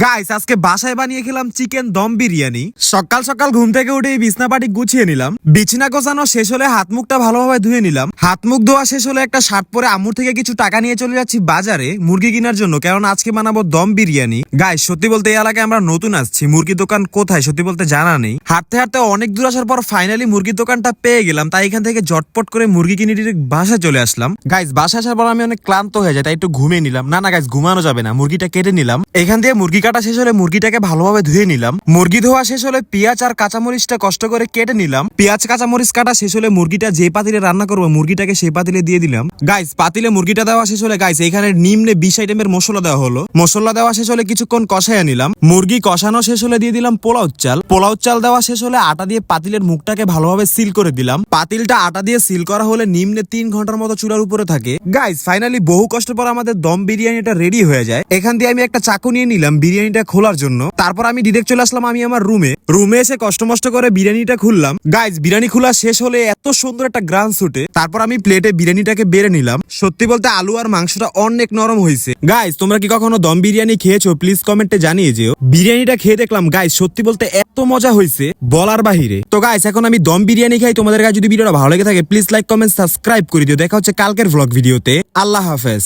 Guys আজকে বাসায় বানিয়ে খেলাম চিকেন দম বিরিয়ানি। সকাল সকাল ঘুম থেকে উঠে এই বিছনা পাটি গুছিয়ে নিলাম। বিছনা গোছানো শেষ হলে হাত মুখটা ভালোভাবে ধুয়ে নিলাম। হাত মুখ ধোয়া শেষ হলে একটা শার্ট পরে আম্মুর থেকে কিছু টাকা নিয়ে চলে যাচ্ছি বাজারে মুরগি কেনার জন্য, কারণ আজকে বানাবো দম বিরিয়ানি। গাইস সত্যি বলতে এই এলাকায় আমরা নতুন আসছি, মুরগির দোকান কোথায় সত্যি বলতে জানা নেই। হাঁটতে হাঁটতে অনেক দূর আসার পর ফাইনালি মুরগির দোকানটা পেয়ে গেলাম, তাই এখান থেকে জটপট করে মুরগি কিনে ডিরেক্ট বাসায় চলে আসলাম। গাইস বাসায় আসার পর আমি অনেক ক্লান্ত হয়ে যাই, তাই একটু ঘুমিয়ে নিলাম। না গাইস ঘুমানো যাবে না, মুরগিটা কেটে নিলাম। এখান দিয়ে মুরগি কাটা শেষ হলে মুরগিটাকে ভালোভাবে ধুয়ে নিলাম। মুরগি ধোয়া শেষ হলে পেঁয়াজ আর কাঁচামরিচটা কষ্ট করে কেটে নিলাম। পেঁয়াজ কাঁচামরিচ কাটা শেষ হলে মুরগিটা যে পাতিলে রান্না করবো মুরগিটাকে সেই পাতিলে দিয়ে দিলাম। গাইস পাতিলে মুরগিটা দেওয়া শেষ হলে গাইস এখানে নিম্নে 20 আইটেমের মশলা দেওয়া হলো। মশলা দেওয়া শেষ হলে কিছুক্ষণ কষাইয়া নিলাম। মুরগি কষানো শেষ হলে দিয়ে দিলাম পোলাও চাল। পোলাও চাল দেওয়া শেষ হলে আটা দিয়ে পাতিলের মুখটাকে ভালোভাবে সিল করে দিলাম। পাতিলটা আটা দিয়ে সিল করা হলে নিম্নে 3 ঘন্টার মতো চুলার উপরে থাকে। গাইস ফাইনালি বহু কষ্টের পর আমাদের দম বিরিয়ানিটা রেডি হয়ে যায়। এখান দিয়ে আমি একটা চাকু নিয়ে নিলাম বিরিয়ানিটা খোলার জন্য। তারপর আমি ডিরেক্ট চলে আসলাম আমি আমার রুমে এসে কষ্ট মষ্ট করে বিরিয়ানিটা খুললাম। গাইস বিরিয়ানি খোলা শেষ হলে এত সুন্দর একটা গ্রান ছুটে। তারপর আমি প্লেটে বিরিয়ানিটাকে বেড়ে নিলাম। সত্যি বলতে আলু আর মাংসটা অনেক নরম হয়েছে। গাইস তোমরা কি কখনো দম বিরিয়ানি খেয়েছো? প্লিজ কমেন্টে জানিয়ে যেও। বিরিয়ানিটা খেয়ে দেখলাম গাইস সত্যি বলতে এত মজা হয়েছে বলার বাহিরে। তো গাইস এখন আমি দম বিরিয়ানি খাই। তোমাদের কাছে যদি ভিডিওটা ভালো লেগে থাকে প্লিজ লাইক কমেন্ট সাবস্ক্রাইব করে দিও। দেখা হচ্ছে কালকের ভ্লগ ভিডিওতে। আল্লাহ হাফেজ।